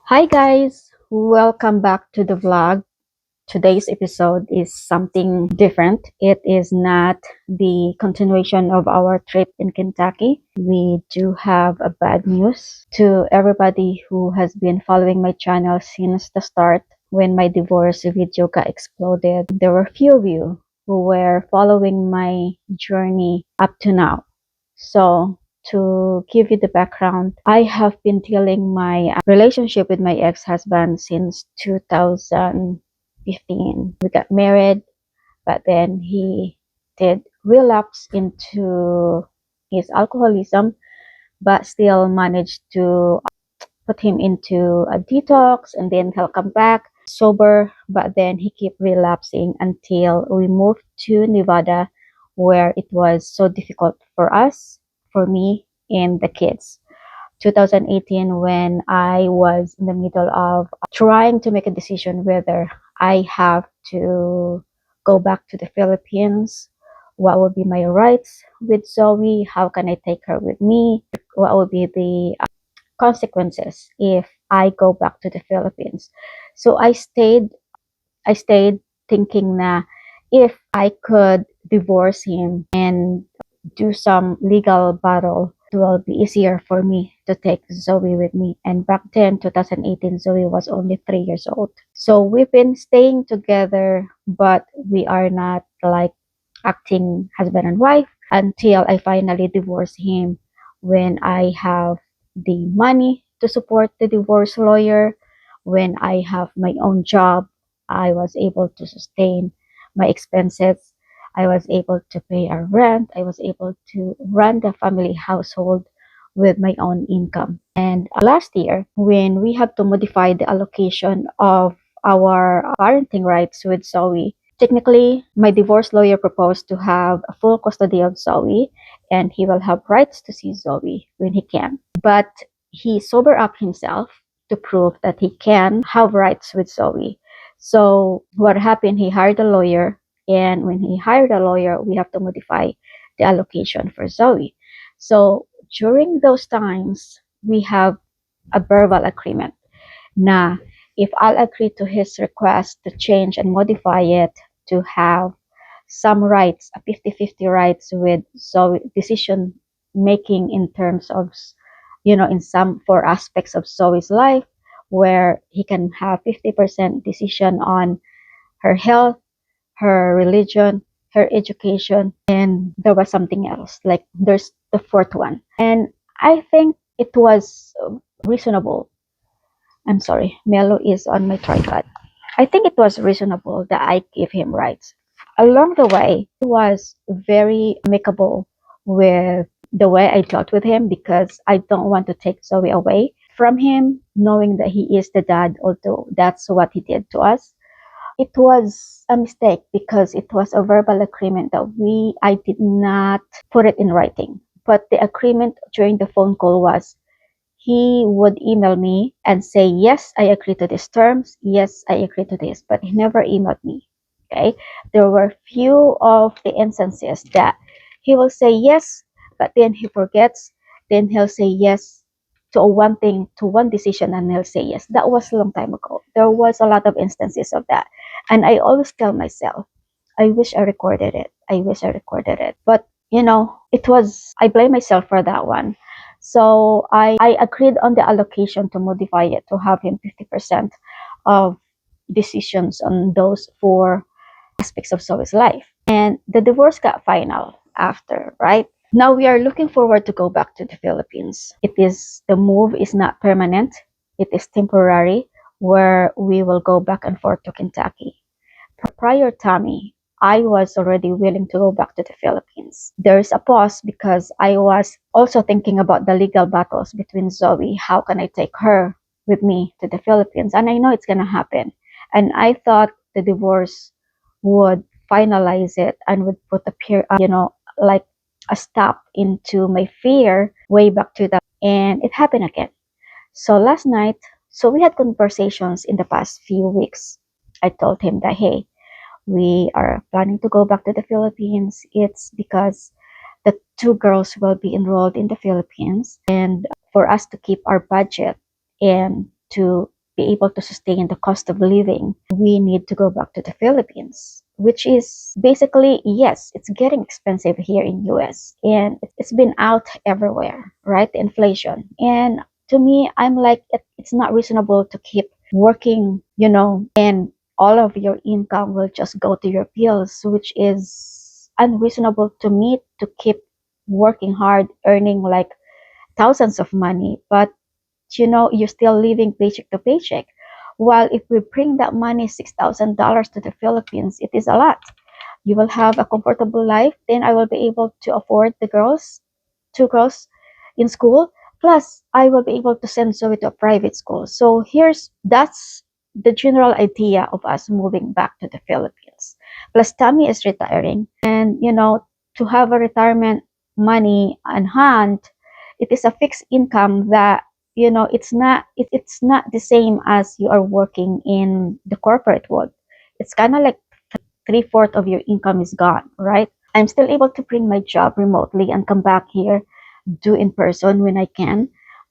Hi guys, welcome back to the vlog. Today's episode is something different. It is not the continuation of our trip in Kentucky. We do have a bad news to everybody who has been following my channel since the start when my divorce video got exploded. There were few of you who were following my journey up to now. So to give you the background, I have been dealing my relationship with my ex-husband since 2015. We got married, but then he did relapse into his alcoholism, but still managed to put him into a detox, and then he'll come back sober, but then he kept relapsing until we moved to Nevada, where it was so difficult for us, for me and the kids. 2018, when I was in the middle of trying to make a decision whether I have to go back to the Philippines, what would be my rights with Zoe, how can I take her with me, what would be the consequences if I go back to the Philippines. So I stayed thinking na if I could divorce him and do some legal battle, it will be easier for me to take Zoe with me. And back then, 2018, Zoe was only 3 years old. So we've been staying together, but we are not like acting husband and wife until I finally divorce him when I have the money to support the divorce lawyer, when I have my own job. I was able to sustain my expenses. I was able to pay our rent. I was able to run the family household with my own income. And last year, when we had to modify the allocation of our parenting rights with Zoe, technically, my divorce lawyer proposed to have a full custody of Zoe, and he will have rights to see Zoe when he can. But he sober up himself to prove that he can have rights with Zoe. So what happened? He hired a lawyer, and when he hired a lawyer, we have to modify the allocation for Zoe. So during those times, we have a verbal agreement na if I'll agree to his request to change and modify it to have some rights, a 50-50 rights with Zoe, decision making in terms of, in some four aspects of Zoe's life, where he can have 50% decision on her health, her religion, her education, and there was something else. Like there's the fourth one. And I think it was reasonable. I'm sorry, Melo is on my tripod. I think it was reasonable that I gave him rights. Along the way, he was very amicable with the way I dealt with him because I don't want to take Zoe away from him, knowing that he is the dad, although that's what he did to us. It was a mistake because it was a verbal agreement that I did not put it in writing. But the agreement during the phone call was he would email me and say, yes, I agree to these terms. Yes, I agree to this. But he never emailed me. Okay. There were few of the instances that he will say yes, but then he forgets. Then he'll say yes to one thing, to one decision, and he'll say yes. That was a long time ago. There was a lot of instances of that. And I always tell myself, I wish I recorded it. I wish I recorded it. But, I blame myself for that one. So I agreed on the allocation to modify it to have him 50% of decisions on those four aspects of Zoe's life. And the divorce got final after, right? Now we are looking forward to go back to the Philippines. The move is not permanent. It is temporary, where we will go back and forth to Kentucky. Prior Tommy, I was already willing to go back to the Philippines. There's a pause because I was also thinking about the legal battles between Zoe. How can I take her with me to the Philippines? And I know it's going to happen. And I thought the divorce would finalize it and would put like a stop into my fear way back to that. And it happened again. So last night, so we had conversations in the past few weeks. I told him that, hey, we are planning to go back to the Philippines. It's because the two girls will be enrolled in the Philippines, and for us to keep our budget and to be able to sustain the cost of living, we need to go back to the Philippines, which is basically, yes, it's getting expensive here in US and it's been out everywhere, right? The inflation. And to me, I'm like, it's not reasonable to keep working, and all of your income will just go to your bills, which is unreasonable to me to keep working hard, earning like thousands of money, but you're still living paycheck to paycheck. While if we bring that money, $6,000 to the Philippines, it is a lot. You will have a comfortable life. Then I will be able to afford the girls, two girls in school. Plus, I will be able to send Zoe to a private school. So that's the general idea of us moving back to the Philippines. Plus, Tammy is retiring, and to have a retirement money on hand, it is a fixed income that it's not the same as you are working in the corporate world. It's kind of like three-fourths of your income is gone, right? I'm still able to bring my job remotely and come back here, do in person when I can.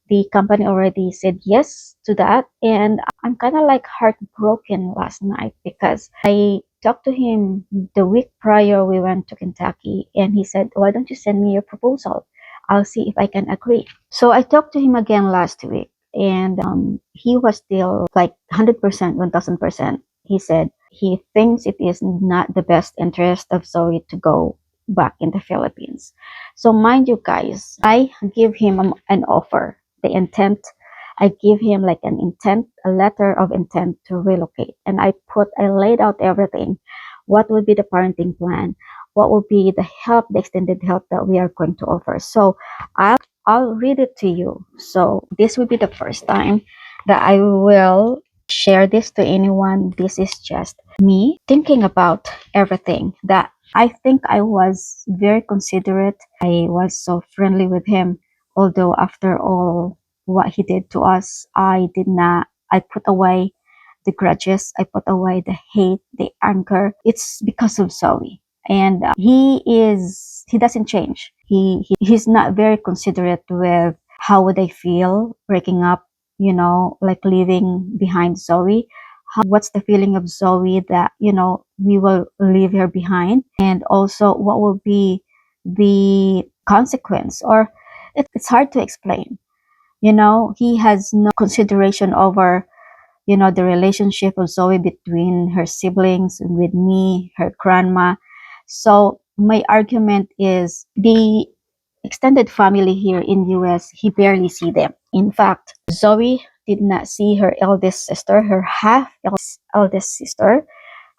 The company already said yes to that, and I'm kind of like heartbroken last night because I talked to him the week prior we went to Kentucky, and he said, "Why don't you send me your proposal? I'll see if I can agree." So I talked to him again last week, and he was still like 100%, 1000%. He said he thinks it is not the best interest of Zoe to go back in the Philippines. So mind you guys, I give him an offer, the intent. I give him like an intent, a letter of intent to relocate. And I laid out everything. What would be the parenting plan? What will be the help, the extended help that we are going to offer? So I'll read it to you. So this will be the first time that I will share this to anyone. This is just me thinking about everything that I think I was very considerate. I was so friendly with him. Although after all what he did to us, I put away the grudges. I put away the hate, the anger. It's because of Zoe. And he doesn't change. He's not very considerate with how would I feel breaking up, like leaving behind Zoe. What's the feeling of Zoe that, we will leave her behind? And also, what will be the consequence? Or it's hard to explain. He has no consideration over, the relationship of Zoe between her siblings, with me, her grandma. So my argument is the extended family here in US, he barely see them. In fact, Zoe did not see her eldest sister, her half eldest sister,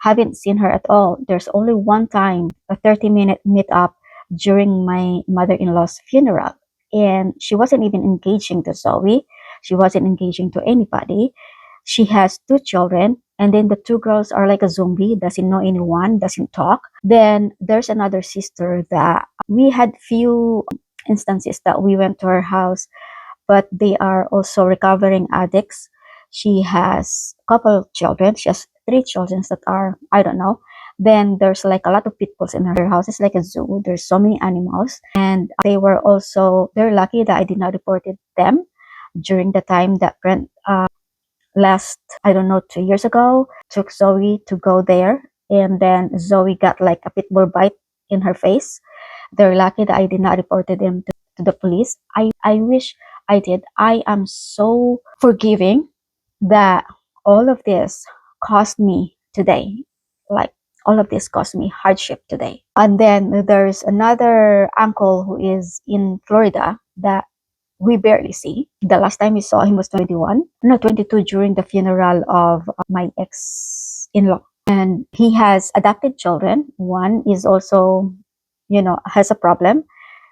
haven't seen her at all. There's only one time, a 30-minute meet up during my mother-in-law's funeral. And she wasn't even engaging to Zoe. She wasn't engaging to anybody. She has two children, and then the two girls are like a zombie, doesn't know anyone, doesn't talk. Then there's another sister that we had few instances that we went to her house, but they are also recovering addicts. She has a couple of children. She has three children that are, I don't know. Then there's like a lot of pit bulls in her house. It's like a zoo. There's so many animals. And they were also, they're lucky that I did not report them during the time that Brent last, I don't know, 2 years ago, took Zoe to go there. And then Zoe got like a pit bull bite in her face. They're lucky that I did not report them to the police. I wish I did. I am so forgiving that all of this cost me today. Like, all of this cost me hardship today. And then there's another uncle who is in Florida that we barely see. The last time we saw him was 21, no, 22 during the funeral of my ex-in-law. And he has adopted children. One is also, has a problem.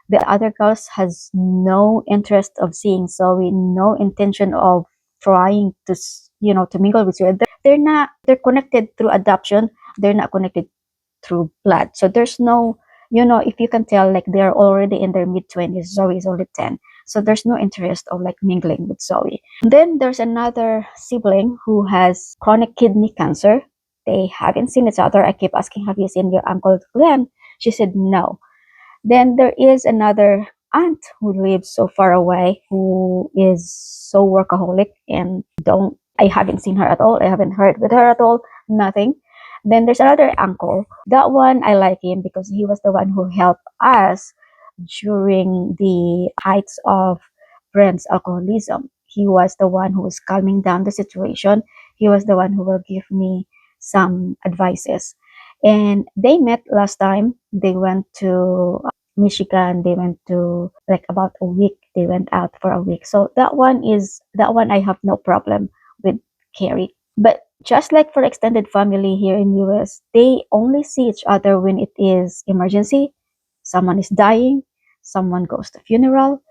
The other girls has no interest of seeing Zoe, no intention of trying to, to mingle with you. They're connected through adoption. They're not connected through blood. So there's no, if you can tell, like they're already in their mid-20s, Zoe is only 10. So there's no interest of like mingling with Zoe. And then there's another sibling who has chronic kidney cancer. They haven't seen each other. I keep asking, have you seen your Uncle Glenn? She said no. Then there is another aunt who lives so far away, who is so workaholic and don't I haven't seen her at all. I haven't heard with her at all. Nothing. Then there's another uncle. That one I like him because he was the one who helped us during the heights of Brent's alcoholism. He was the one who was calming down the situation. He was the one who will give me some advices. And they met last time. They went to Michigan. They went to like about a week. They went out for a week. So that one I have no problem with Carrie. But just like for extended family here in US, they only see each other when it is emergency. Someone is dying, someone goes to funeral,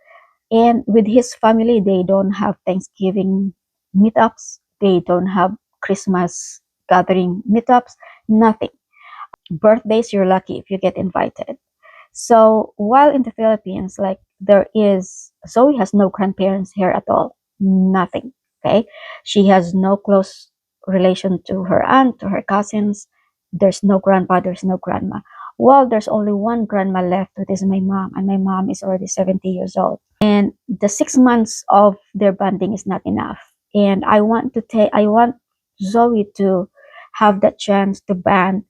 and with his family, they don't have Thanksgiving meetups. They don't have Christmas gathering meetups. Nothing. Birthdays, you're lucky if you get invited. So while in the Philippines, like there is, Zoe has no grandparents here at all. Nothing. Okay. She has no close relation to her aunt, to her cousins. There's no grandpa, there's no grandma. Well, there's only one grandma left, which is my mom, and my mom is already 70 years old. And the 6 months of their bonding is not enough. And I want Zoe to have that chance to band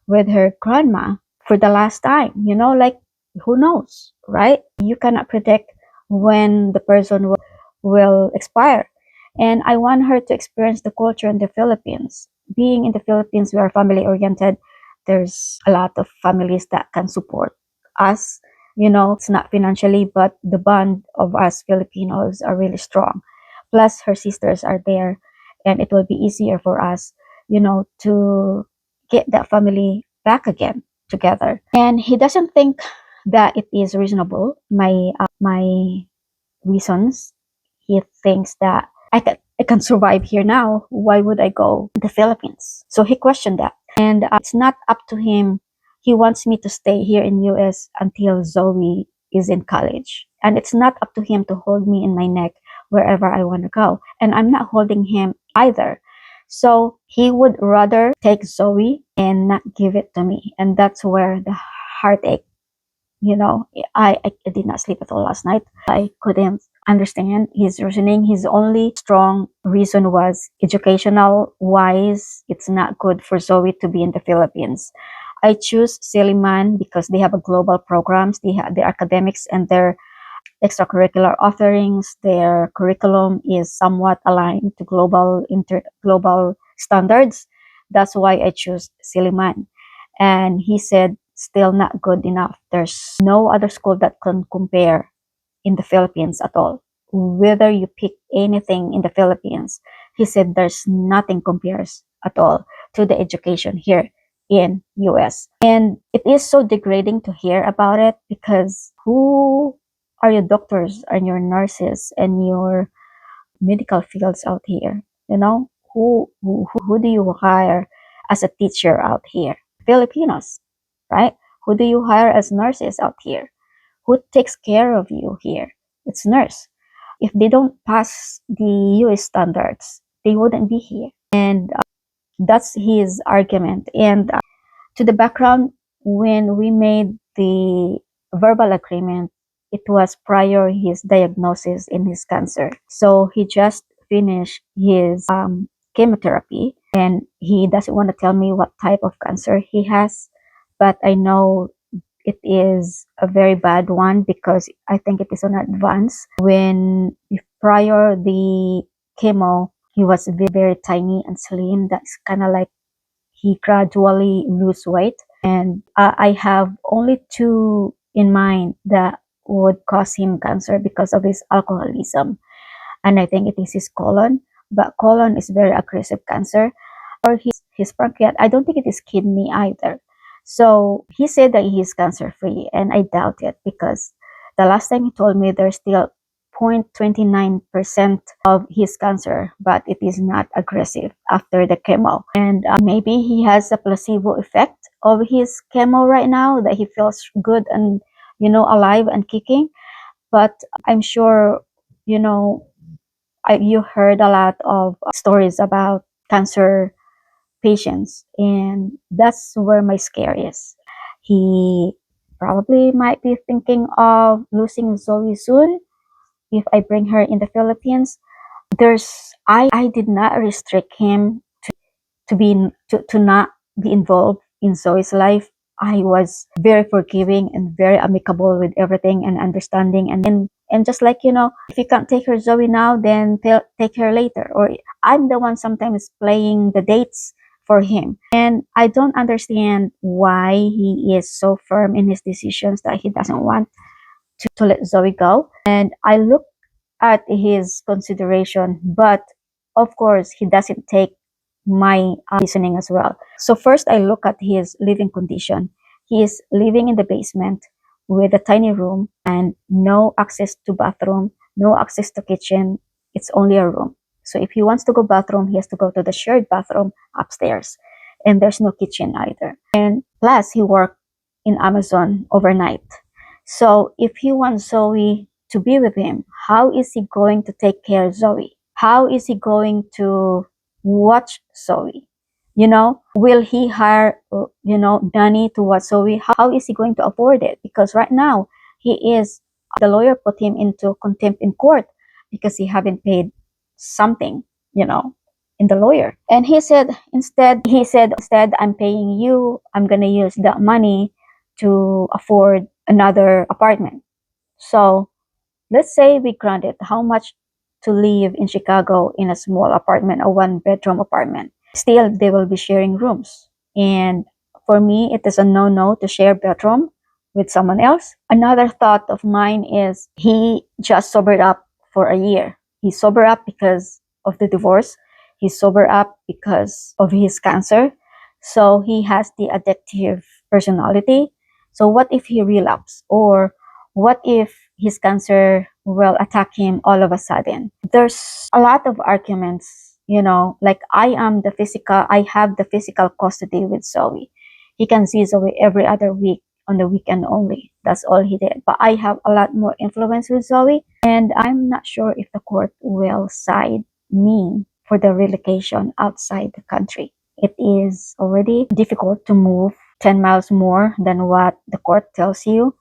with her grandma for the last time. Like who knows, right? You cannot predict when the person will expire. And I want her to experience the culture in the Philippines. Being in the Philippines, we are family oriented. There's a lot of families that can support us. It's not financially, but the bond of us Filipinos are really strong. Plus, her sisters are there, and it will be easier for us, to get that family back again together. And he doesn't think that it is reasonable, my reasons. He thinks that I can survive here now. Why would I go to the Philippines? So he questioned that. And it's not up to him. He wants me to stay here in US until Zoe is in college. And it's not up to him to hold me in my neck wherever I want to go. And I'm not holding him either. So he would rather take Zoe and not give it to me. And that's where the heartache, I did not sleep at all last night. I couldn't understand his reasoning. His only strong reason was educational wise. It's not good for Zoe to be in the Philippines. I choose Silliman because they have a global programs. They have their academics and their extracurricular offerings. Their curriculum is somewhat aligned to global standards. That's why I choose Silliman. And he said, still not good enough. There's no other school that can compare in the Philippines at all. Whether you pick anything in the Philippines, he said there's nothing compares at all to the education here in US. And it is so degrading to hear about it because who are your doctors and your nurses and your medical fields out here? Who do you hire as a teacher out here? Filipinos, right? Who do you hire as nurses out here? Who takes care of you here? It's nurse. If they don't pass the US standards, they wouldn't be here. And that's his argument. And to the background, when we made the verbal agreement, it was prior his diagnosis in his cancer. So he just finished his chemotherapy, and he doesn't want to tell me what type of cancer he has, but I know it is a very bad one because I think it is on advance. When prior the chemo, he was very tiny and slim. That's kind of like he gradually lose weight. And I have only two in mind that would cause him cancer because of his alcoholism. And I think it is his colon. But colon is very aggressive cancer. Or his pancreas. I don't think it is kidney either. So he said that he is cancer free, and I doubt it because the last time he told me there's still 0.29% of his cancer, but it is not aggressive after the chemo. And maybe he has a placebo effect of his chemo right now that he feels good and, alive and kicking. But I'm sure, you heard a lot of stories about cancer patients, and that's where my scare is. He probably might be thinking of losing Zoe soon if I bring her in the Philippines. I did not restrict him to not be involved in Zoe's life. I was very forgiving and very amicable with everything and understanding, and just like, if you can't take her Zoe now, then take her later. Or I'm the one sometimes playing the dates for him. And I don't understand why he is so firm in his decisions that he doesn't want to let Zoe go. And I look at his consideration, but of course, he doesn't take my reasoning as well. So first, I look at his living condition. He is living in the basement with a tiny room and no access to bathroom, no access to kitchen. It's only a room. So if he wants to go bathroom, he has to go to the shared bathroom upstairs. And there's no kitchen either. And plus, he worked in Amazon overnight. So if he wants Zoe to be with him, how is he going to take care of Zoe? How is he going to watch Zoe? Will he hire, nanny to watch Zoe? How is he going to afford it? Because right now, the lawyer put him into contempt in court because he haven't paid something, in the lawyer. And instead, I'm paying you, I'm going to use that money to afford another apartment. So let's say we granted how much to live in Chicago in a small apartment, a one-bedroom apartment. Still, they will be sharing rooms. And for me, it is a no-no to share bedroom with someone else. Another thought of mine is he just sobered up for a year. He sobered up because of the divorce. He sobered up because of his cancer. So he has the addictive personality. So what if he relapse? Or what if his cancer will attack him all of a sudden? There's a lot of arguments, like I have the physical custody with Zoe. He can see Zoe every other week on the weekend only. That's all he did. But I have a lot more influence with Zoe, and I'm not sure if the court will side me for the relocation outside the country. It is already difficult to move 10 miles more than what the court tells you.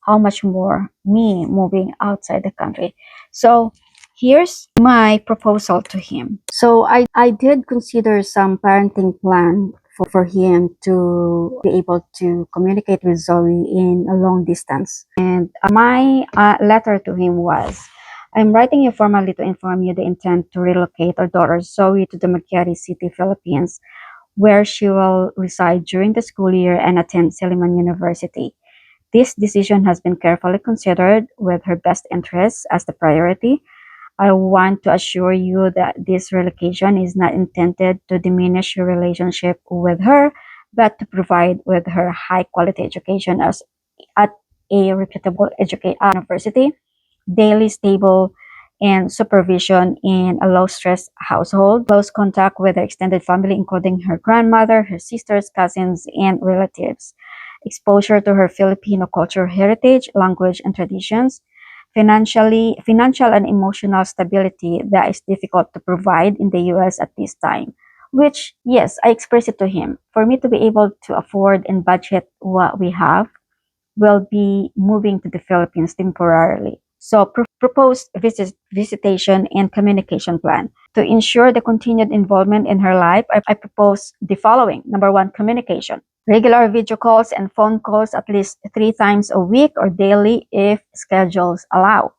How much more me moving outside the country? So here's my proposal to him. So I did consider some parenting plan for him to be able to communicate with Zoe in a long distance. And my letter to him was, I'm writing you formally to inform you the intent to relocate our daughter Zoe to the Maggiore City, Philippines, where she will reside during the school year and attend Silliman University. This decision has been carefully considered with her best interests as the priority. I want to assure you that this relocation is not intended to diminish your relationship with her, but to provide with her high quality education at a reputable university, daily stable and supervision in a low stress household, close contact with her extended family, including her grandmother, her sisters, cousins, and relatives, exposure to her Filipino culture, heritage, language, and traditions, financial and emotional stability that is difficult to provide in the US at this time. Which, yes, I expressed it to him. For me to be able to afford and budget what we have, will be moving to the Philippines temporarily. So, proposed visitation and communication plan. To ensure the continued involvement in her life, I propose the following. Number one, communication. Regular video calls and phone calls at least 3 times a week or daily if schedules allow.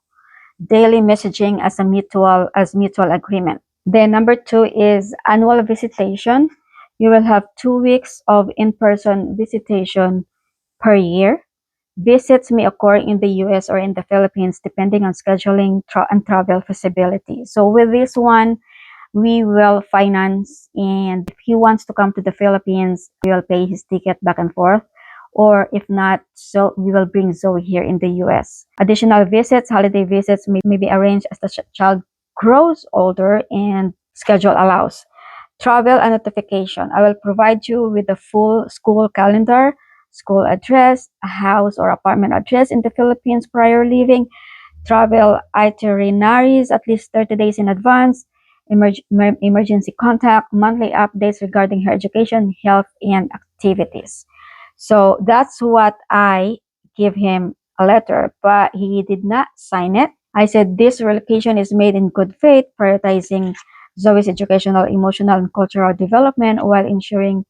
Daily messaging as mutual agreement. Then number two is annual visitation. You will have 2 weeks of in-person visitation per year. Visits may occur in the US or in the Philippines depending on scheduling and travel feasibility. So with this one, we will finance, and if he wants to come to the Philippines, we will pay his ticket back and forth. Or if not, so we will bring Zoe here in the US. Additional visits, holiday visits may be arranged as the child grows older and schedule allows. Travel and notification. I will provide you with the full school calendar, school address, a house or apartment address in the Philippines prior leaving, travel itineraries at least 30 days in advance, emergency contact, monthly updates regarding her education, health, and activities. So that's what I give him a letter, but he did not sign it. I said this relocation is made in good faith, prioritizing Zoe's educational, emotional, and cultural development while ensuring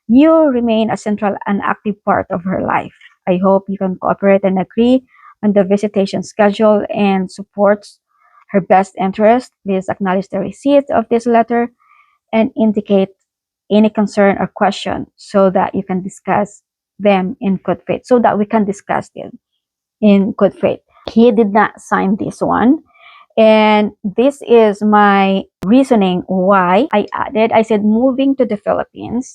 you remain a central and active part of her life. I hope you can cooperate and agree on the visitation schedule and supports her best interest. Please acknowledge the receipt of this letter and indicate any concern or question so that you can discuss them in good faith, so that we can discuss them in good faith. He did not sign this one. And this is my reasoning why I said moving to the Philippines,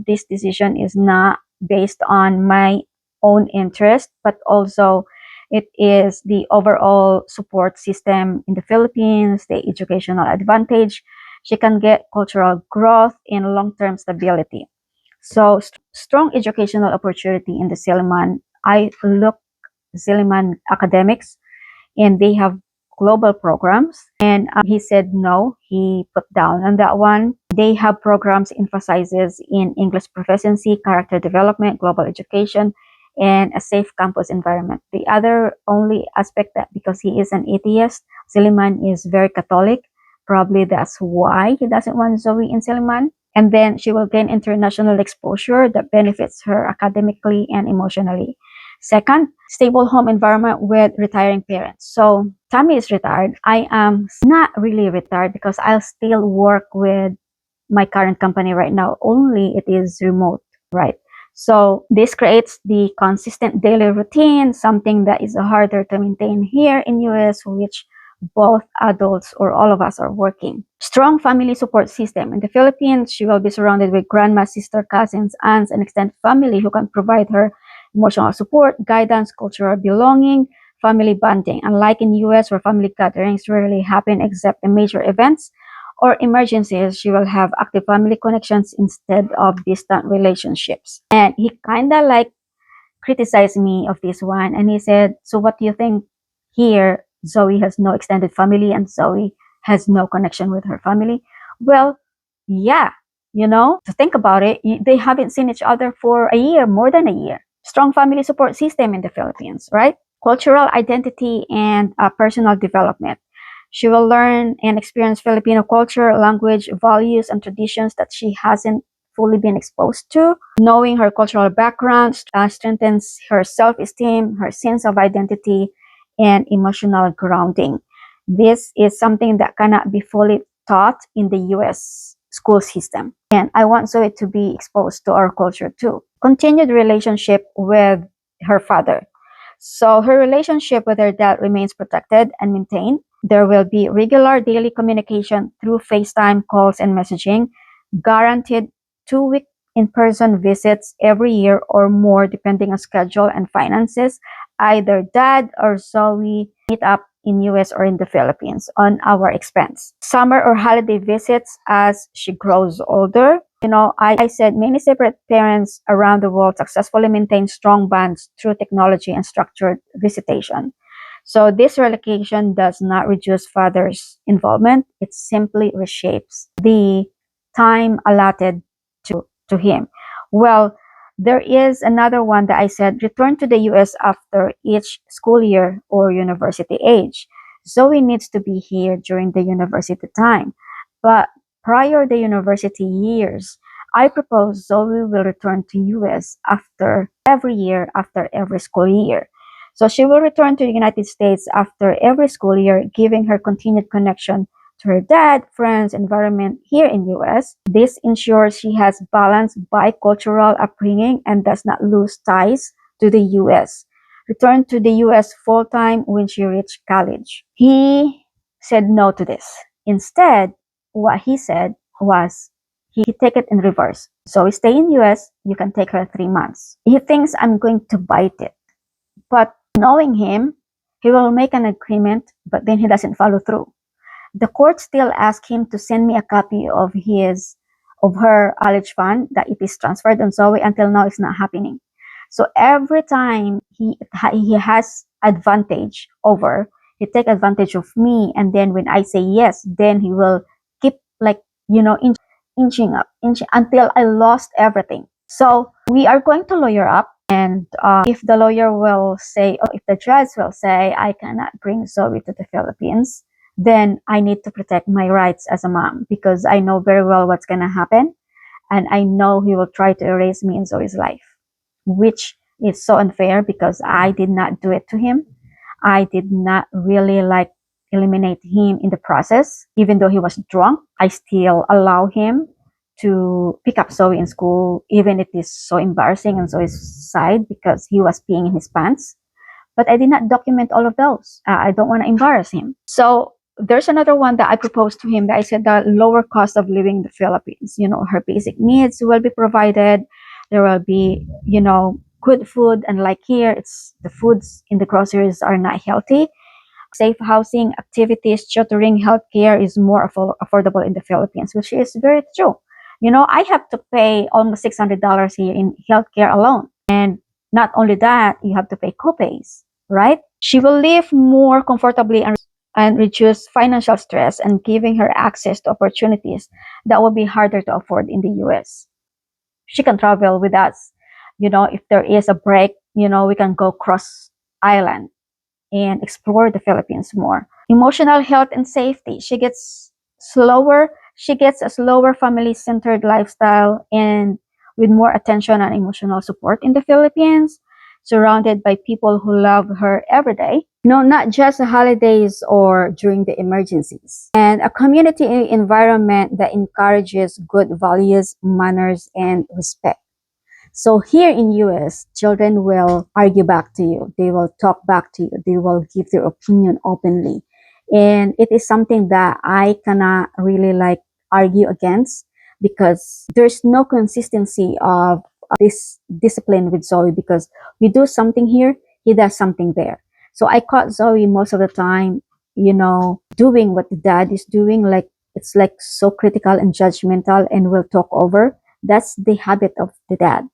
this decision is not based on my own interest, but also it is the overall support system in the Philippines, the educational advantage. She can get cultural growth and long-term stability. So strong educational opportunity in the Silliman. I look Silliman academics and they have global programs. And he said no, he put down on that one. They have programs emphasizes in English proficiency, character development, global education, and a safe campus environment. The other only aspect that because he is an atheist, Silliman is very Catholic. Probably that's why he doesn't want Zoe in Silliman. And then she will gain international exposure that benefits her academically and emotionally. Second, stable home environment with retiring parents. So Tammy is retired. I am not really retired because I'll still work with my current company right now. Only it is remote, right? So this creates the consistent daily routine, something that is harder to maintain here in US, which both adults or all of us are working. Strong family support system. In the Philippines, she will be surrounded with grandma, sister, cousins, aunts, and extended family who can provide her emotional support, guidance, cultural belonging, family bonding. Unlike in US where family gatherings rarely happen except in major events or emergencies, she will have active family connections instead of distant relationships. And he kind of like criticized me of this one and he said, so what do you think here? Zoe has no extended family and Zoe has no connection with her family. Well, yeah, to think about it, they haven't seen each other for a year, more than a year. Strong family support system in the Philippines, right? Cultural identity and personal development. She will learn and experience Filipino culture, language, values, and traditions that she hasn't fully been exposed to. Knowing her cultural background strengthens her self-esteem, her sense of identity, and emotional grounding. This is something that cannot be fully taught in the US school system. And I want Zoe to be exposed to our culture too. Continued relationship with her father. So her relationship with her dad remains protected and maintained. There will be regular daily communication through FaceTime calls and messaging, guaranteed 2-week in-person visits every year or more depending on schedule and finances. Either dad or Zoe meet up in US or in the Philippines on our expense. Summer or holiday visits as she grows older. I said many separate parents around the world successfully maintain strong bonds through technology and structured visitation. So this relocation does not reduce father's involvement. It simply reshapes the time allotted to him. Well, there is another one that I said, return to the US after each school year or university age. Zoe needs to be here during the university time. But prior the university years, I propose Zoe will return to US after every year, after every school year. So she will return to the United States after every school year, giving her continued connection to her dad, friends, environment here in US. This ensures she has balanced bicultural upbringing and does not lose ties to the US. Return to the US full-time when she reached college. He said no to this. Instead, what he said was he take it in reverse. So we stay in US, you can take her 3 months. He thinks I'm going to bite it. But knowing him, he will make an agreement, but then he doesn't follow through. The court still asked him to send me a copy of her college fund that it is transferred on Zoe. Until now, it's not happening. So every time he has advantage over, he take advantage of me, and then when I say yes, then he will keep inching up, inching until I lost everything. So we are going to lawyer up. And if the lawyer will say, or if the judge will say, I cannot bring Zoe to the Philippines, then I need to protect my rights as a mom because I know very well what's going to happen. And I know he will try to erase me in Zoe's life, which is so unfair because I did not do it to him. I did not really like eliminate him in the process. Even though he was drunk, I still allow him to pick up Zoe in school, even if it is so embarrassing on Zoe's side because he was peeing in his pants. But I did not document all of those. I don't want to embarrass him. So there's another one that I proposed to him that I said the lower cost of living in the Philippines. Her basic needs will be provided. There will be, good food. And like here, it's the foods in the groceries are not healthy. Safe housing, activities, tutoring, healthcare is more affordable in the Philippines, which is very true. I have to pay almost $600 here in healthcare alone. And not only that, you have to pay copays, right? She will live more comfortably and reduce financial stress and giving her access to opportunities that will be harder to afford in the US. She can travel with us. If there is a break, we can go cross island and explore the Philippines more. Emotional health and safety. She gets a slower family-centered lifestyle and with more attention and emotional support in the Philippines, surrounded by people who love her every day. No, not just the holidays or during the emergencies. And a community environment that encourages good values, manners, and respect. So here in US, children will argue back to you. They will talk back to you. They will give their opinion openly. And it is something that I cannot really like argue against because there's no consistency of this discipline with Zoe because we do something here, he does something there. So I caught Zoe most of the time, doing what the dad is doing. Like it's like so critical and judgmental and will talk over. That's the habit of the dad.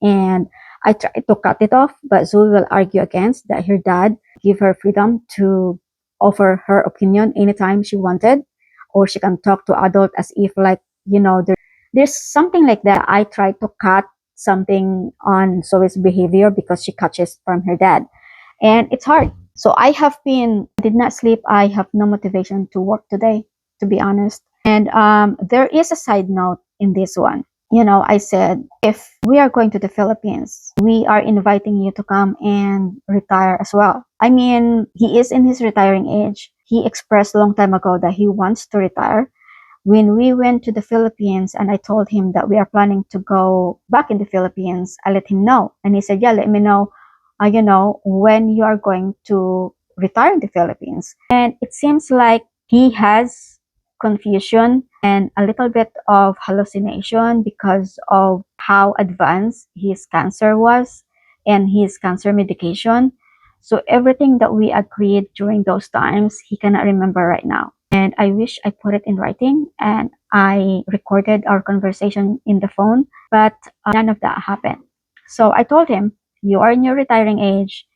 And I tried to cut it off, but Zoe will argue against that her dad give her freedom to offer her opinion anytime she wanted, or she can talk to adult as if like, there's something like that. I tried to cut something on Zoe's behavior because she catches from her dad. And it's hard. So I did not sleep. I have no motivation to work today, to be honest. And there is a side note in this one. I said, if we are going to the Philippines, we are inviting you to come and retire as well. I mean, he is in his retiring age. He expressed a long time ago that he wants to retire. When we went to the Philippines and I told him that we are planning to go back in the Philippines, I let him know. And he said, yeah, let me know, when you are going to retire in the Philippines. And it seems like he has confusion and a little bit of hallucination because of how advanced his cancer was and his cancer medication. So everything that we agreed during those times, he cannot remember right now. And I wish I put it in writing and I recorded our conversation in the phone, but none of that happened. So I told him, you are in your retiring age.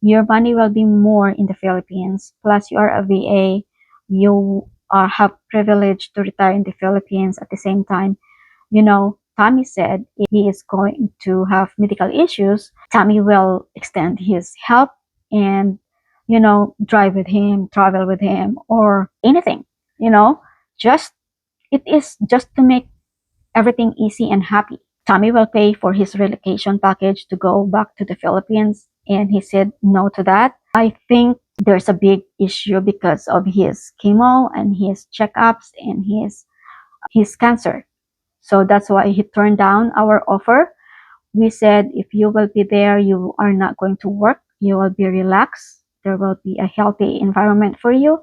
Your money will be more in the Philippines. Plus, you are a VA. You have privilege to retire in the Philippines at the same time. Tommy said if he is going to have medical issues, Tommy will extend his help and, drive with him, travel with him, or anything, just, it is just to make everything easy and happy. Tommy will pay for his relocation package to go back to the Philippines, and he said no to that. I think there's a big issue because of his chemo and his checkups and his cancer. So that's why he turned down our offer. We said, if you will be there, you are not going to work. You will be relaxed. There will be a healthy environment for you.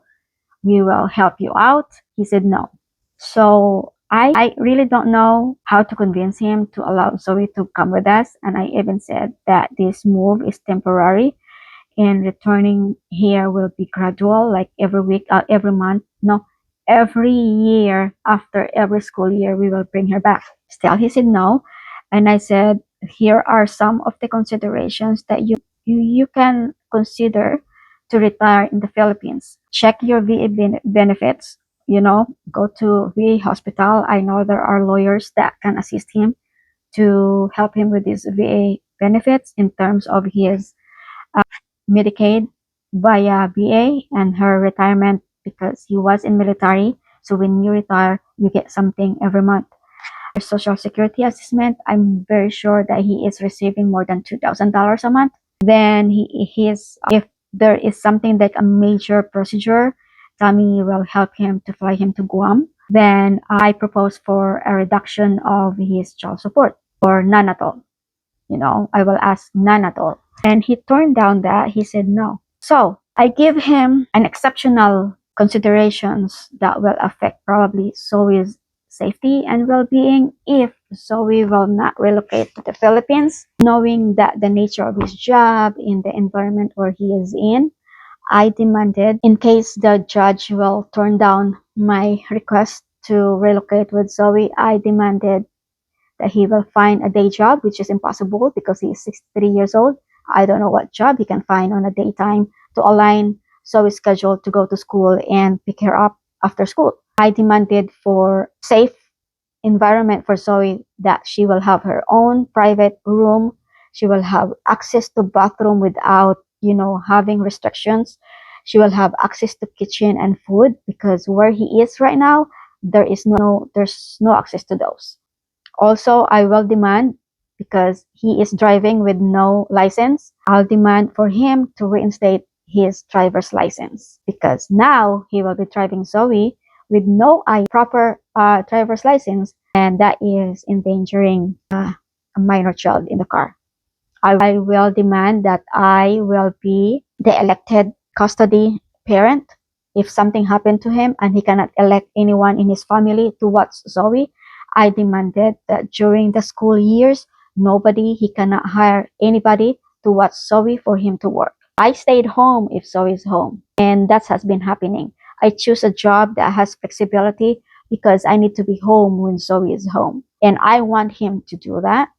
We will help you out. He said no. So I really don't know how to convince him to allow Zoe to come with us. And I even said that this move is temporary and returning here will be gradual, like every week, every month. No, every year after every school year, we will bring her back. Still, he said no. And I said, here are some of the considerations that you can consider to retire in the Philippines. Check your VA benefits. Go to VA hospital. I know there are lawyers that can assist him to help him with his VA benefits in terms of his Medicaid via VA and her retirement because he was in military. So when you retire, you get something every month. Social security assessment, I'm very sure that he is receiving more than $2,000 a month. Then if there is something like a major procedure, Tommy will help him to fly him to Guam. Then I propose for a reduction of his child support or none at all. I will ask none at all. And he turned down that. He said no. So I give him an exceptional considerations that will affect probably Zoe's safety and well-being if Zoe will not relocate to the Philippines, knowing that the nature of his job in the environment where he is in. I demanded, in case the judge will turn down my request to relocate with Zoe, I demanded that he will find a day job, which is impossible because he is 63 years old. I don't know what job he can find on a daytime to align Zoe's schedule to go to school and pick her up after school. I demanded for safe environment for Zoe, that she will have her own private room. She will have access to bathroom without, having restrictions. She will have access to kitchen and food because where he is right now, there's no access to those. Also, I will demand, because he is driving with no license, I'll demand for him to reinstate his driver's license because now he will be driving Zoe with no proper driver's license, and that is endangering a minor child in the car. I will demand that I will be the elected custody parent if something happened to him and he cannot elect anyone in his family to watch Zoe. I demanded that during the school years, he cannot hire anybody to watch Zoe for him to work. I stayed home if Zoe is home, and that has been happening. I choose a job that has flexibility because I need to be home when Zoe is home, and I want him to do that.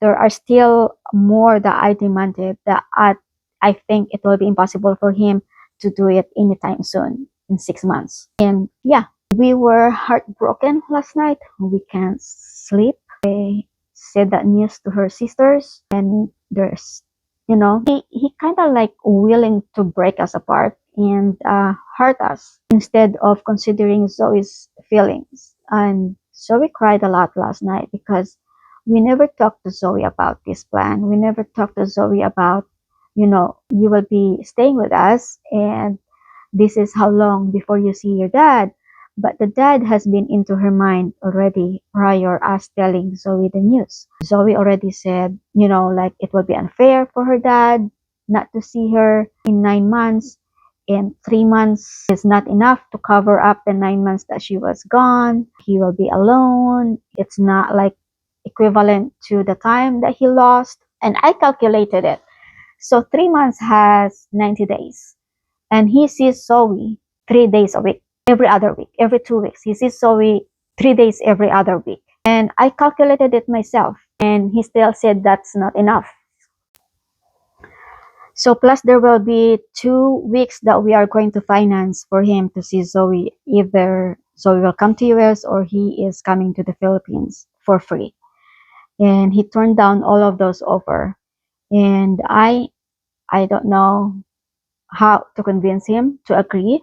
There are still more that I demanded that I think it will be impossible for him to do it anytime soon in 6 months. And yeah, we were heartbroken last night. We can't sleep. I said that news to her sisters, and he kind of like willing to break us apart and hurt us instead of considering Zoe's feelings. And Zoe cried a lot last night because we never talked to Zoe about this plan. We never talked to Zoe about, you will be staying with us and this is how long before you see your dad. But the dad has been into her mind already prior us telling Zoe the news. Zoe already said, like it will be unfair for her dad not to see her in 9 months, and 3 months is not enough to cover up the 9 months that she was gone. He will be alone. It's not like equivalent to the time that he lost. And I calculated it. So 3 months has 90 days. And he sees Zoe 3 days a week, every other week, every 2 weeks. He sees Zoe 3 days every other week. And I calculated it myself. And he still said that's not enough. So plus there will be 2 weeks that we are going to finance for him to see Zoe. Either Zoe will come to US or he is coming to the Philippines for free. And he turned down all of those offer. And I don't know how to convince him to agree,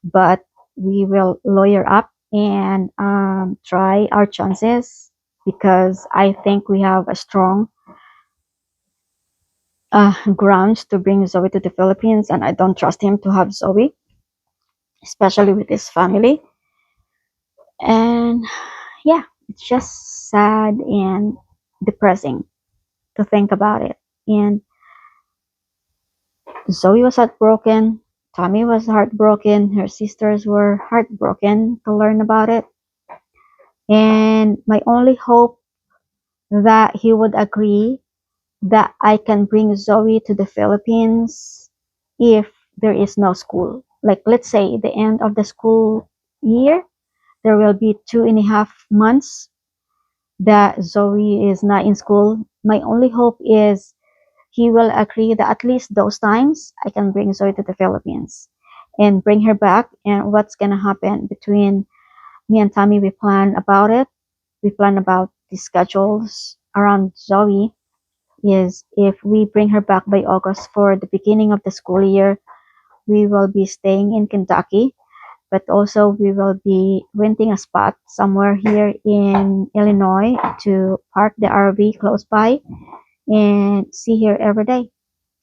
but we will lawyer up and try our chances because I think we have a strong grounds to bring Zoe to the Philippines, and I don't trust him to have Zoe, especially with his family. And yeah, it's just sad and depressing to think about it. And Zoe was heartbroken. Tommy was heartbroken. Her sisters were heartbroken to learn about it. And my only hope that he would agree that I can bring Zoe to the Philippines if there is no school. Like, let's say the end of the school year, there will be 2.5 months that Zoe is not in school. My only hope is he will agree that at least those times I can bring Zoe to the Philippines and bring her back. And what's gonna happen between me and Tommy, we plan about it. We plan about the schedules around Zoe. is if we bring her back by August for the beginning of the school year, we will be staying in Kentucky, but also we will be renting a spot somewhere here in Illinois to park the RV close by and see her every day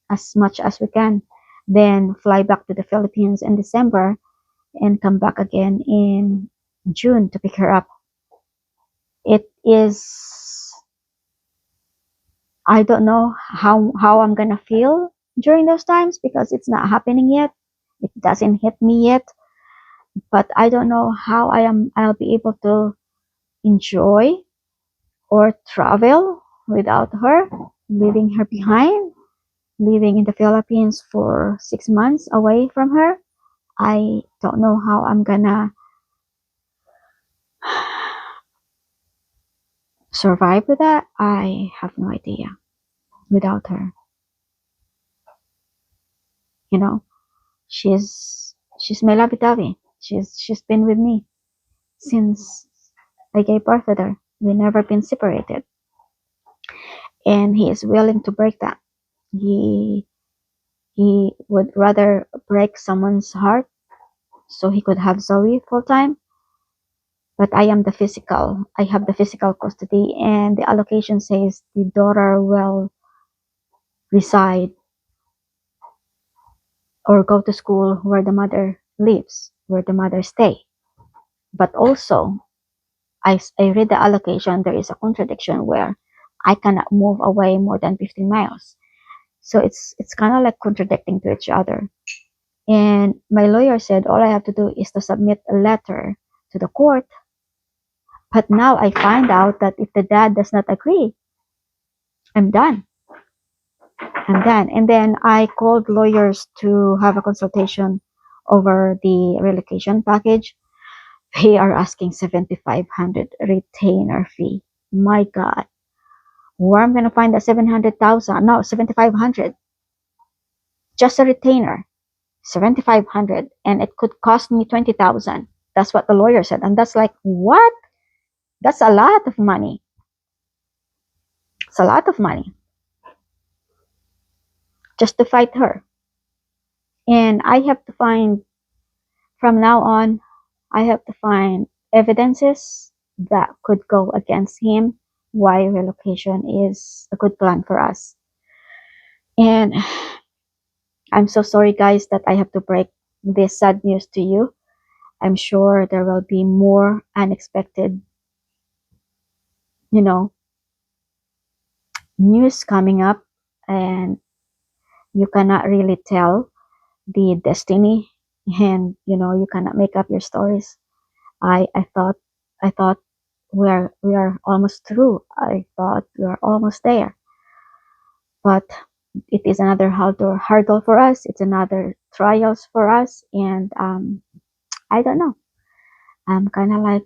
as much as we can. Then fly back to the Philippines in December and come back again in June to pick her up. It is, I don't know how I'm gonna feel during those times because it's not happening yet. It doesn't hit me yet, but I don't know how I'll be able to enjoy or travel without her, leaving her behind, living in the Philippines for 6 months away from her. I don't know how I'm gonna survive with that. I have no idea without her. You know, she's my lovey-dovey. She's been with me since I gave birth to her. We never been separated, and he is willing to break that. He he would rather break someone's heart so he could have Zoe full time. But I have the physical custody, and the allocation says the daughter will reside or go to school where the mother lives, where the mother stay. But also, I read the allocation, there is a contradiction where I cannot move away more than 15 miles. So it's kind of like contradicting to each other. And my lawyer said all I have to do is to submit a letter to the court. But now I find out that if the dad does not agree, I'm done. I'm done. And then I called lawyers to have a consultation over the relocation package. They are asking 7,500 retainer fee. My God, where I'm gonna find that 700,000? No, 7,500. Just a retainer, 7,500, and it could cost me 20,000. That's what the lawyer said, and that's like what? That's a lot of money. It's a lot of money just to fight her, and I have to find from now on. I have to find evidences that could go against him why relocation is a good plan for us. And I'm so sorry, guys, that I have to break this sad news to you. I'm sure there will be more unexpected, you know, news coming up, and you cannot really tell the destiny, and you cannot make up your stories. I thought we are almost through. I thought we are almost there, but it is another hurdle for us. It's another trials for us, and I don't know. I'm kind of like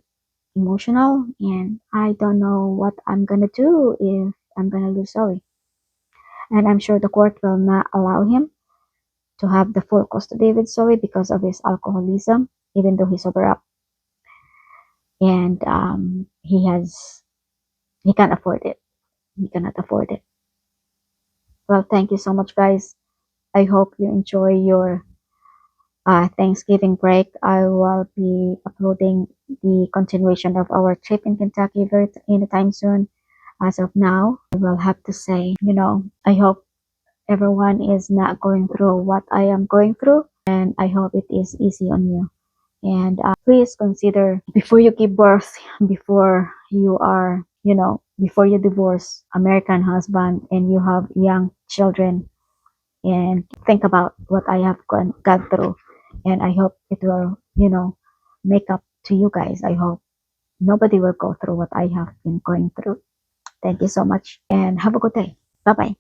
emotional, and I don't know what I'm gonna do if I'm gonna lose Zoe. And I'm sure the court will not allow him to have the full custody with Zoe because of his alcoholism, even though he's sober up, and he can't afford it. He cannot afford it. Well, thank you so much, guys. I hope you enjoy your Thanksgiving break. I will be uploading the continuation of our trip in Kentucky very anytime soon. As of now, I will have to say, I hope everyone is not going through what I am going through, and I hope it is easy on you. And please consider before you give birth, before you are, before you divorce American husband and you have young children, and think about what I have gone through. And I hope it will, make up to you guys. I hope nobody will go through what I have been going through. Thank you so much and have a good day. Bye bye.